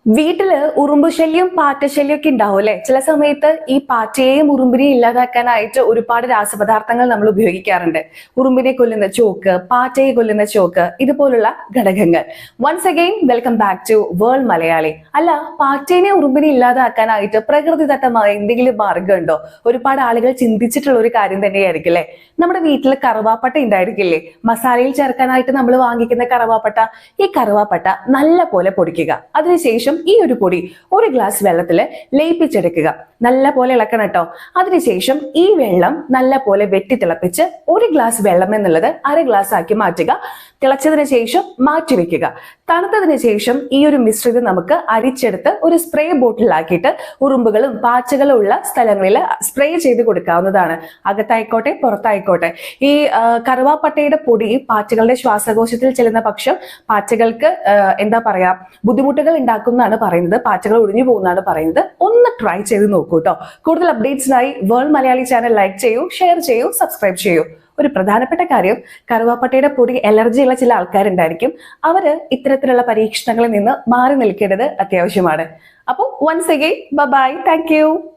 വീട്ടില് ഉറുമ്പ് ശല്യം പാറ്റശല്യം ഒക്കെ ഉണ്ടാവും അല്ലെ. ചില സമയത്ത് ഈ പാറ്റയെയും ഉറുമ്പിനെയും ഇല്ലാതാക്കാനായിട്ട് ഒരുപാട് രാസപദാർത്ഥങ്ങൾ നമ്മൾ ഉപയോഗിക്കാറുണ്ട്. ഉറുമ്പിനെ കൊല്ലുന്ന ചോക്ക്, പാറ്റയെ കൊല്ലുന്ന ചോക്ക്, ഇതുപോലുള്ള ഘടകങ്ങൾ. Once again welcome back to world Malayali. അല്ല, പാറ്റേനെ ഉറുമ്പിനെ ഇല്ലാതാക്കാനായിട്ട് പ്രകൃതിദത്തമായ എന്തെങ്കിലും മാർഗമുണ്ടോ? ഒരുപാട് ആളുകൾ ചിന്തിച്ചിട്ടുള്ള ഒരു കാര്യം തന്നെയായിരിക്കും അല്ലെ. നമ്മുടെ വീട്ടിൽ കറുവാപ്പട്ട ഉണ്ടായിരിക്കില്ലേ? മസാലയിൽ ചേർക്കാനായിട്ട് നമ്മൾ വാങ്ങിക്കുന്ന കറുവാപ്പട്ട. ഈ കറുവാപ്പട്ട നല്ല പോലെ പൊടിക്കുക. അതിനുശേഷം ഈ ഒരു പൊടി ഒരു ഗ്ലാസ് വെള്ളത്തിൽ ലയിപ്പിച്ചെടുക്കുക. നല്ല പോലെ ഇളക്കണം കേട്ടോ. അതിനുശേഷം ഈ വെള്ളം നല്ല പോലെ വെട്ടി തിളപ്പിച്ച് ഒരു ഗ്ലാസ് വെള്ളം എന്നുള്ളത് അര ഗ്ലാസ് ആക്കി മാറ്റുക. തിളച്ചതിന് ശേഷം മാറ്റി വെക്കുക. തണുത്തതിന് ശേഷം ഈ ഒരു മിശ്രിതം നമുക്ക് അരിച്ചെടുത്ത് ഒരു സ്പ്രേ ബോട്ടിലാക്കിയിട്ട് ഉറുമ്പുകളും പാച്ചകളും ഉള്ള സ്ഥലങ്ങളിൽ സ്പ്രേ ചെയ്ത് കൊടുക്കാവുന്നതാണ്. അകത്തായിക്കോട്ടെ പുറത്തായിക്കോട്ടെ. ഈ കറുവാപ്പട്ടയുടെ പൊടി പാറ്റകളുടെ ശ്വാസകോശത്തിൽ ചെല്ലുന്ന പക്ഷം പാറ്റകൾക്ക് എന്താ പറയാ ബുദ്ധിമുട്ടുകൾ ഉണ്ടാക്കുന്നതാണ് പറയുന്നത്. പാറ്റകൾ ഒഴിഞ്ഞു പോകുന്നതാണ് പറയുന്നത്. ഒന്ന് ട്രൈ ചെയ്ത് നോക്കൂ കേട്ടോ. കൂടുതൽ അപ്ഡേറ്റ്സിനായി വേൾഡ് മലയാളി ചാനൽ ലൈക്ക് ചെയ്യൂ, ഷെയർ ചെയ്യൂ, സബ്സ്ക്രൈബ് ചെയ്യൂ. ഒരു പ്രധാനപ്പെട്ട കാര്യം, കറുവാപ്പട്ടയുടെ പൊടി അലർജിയുള്ള ചില ആൾക്കാരുണ്ടായിരിക്കും. അവര് ഇത്തരത്തിലുള്ള പരീക്ഷണങ്ങളിൽ നിന്ന് മാറി നിൽക്കേണ്ടത് അത്യാവശ്യമാണ്. അപ്പോൾ once again bye, thank U.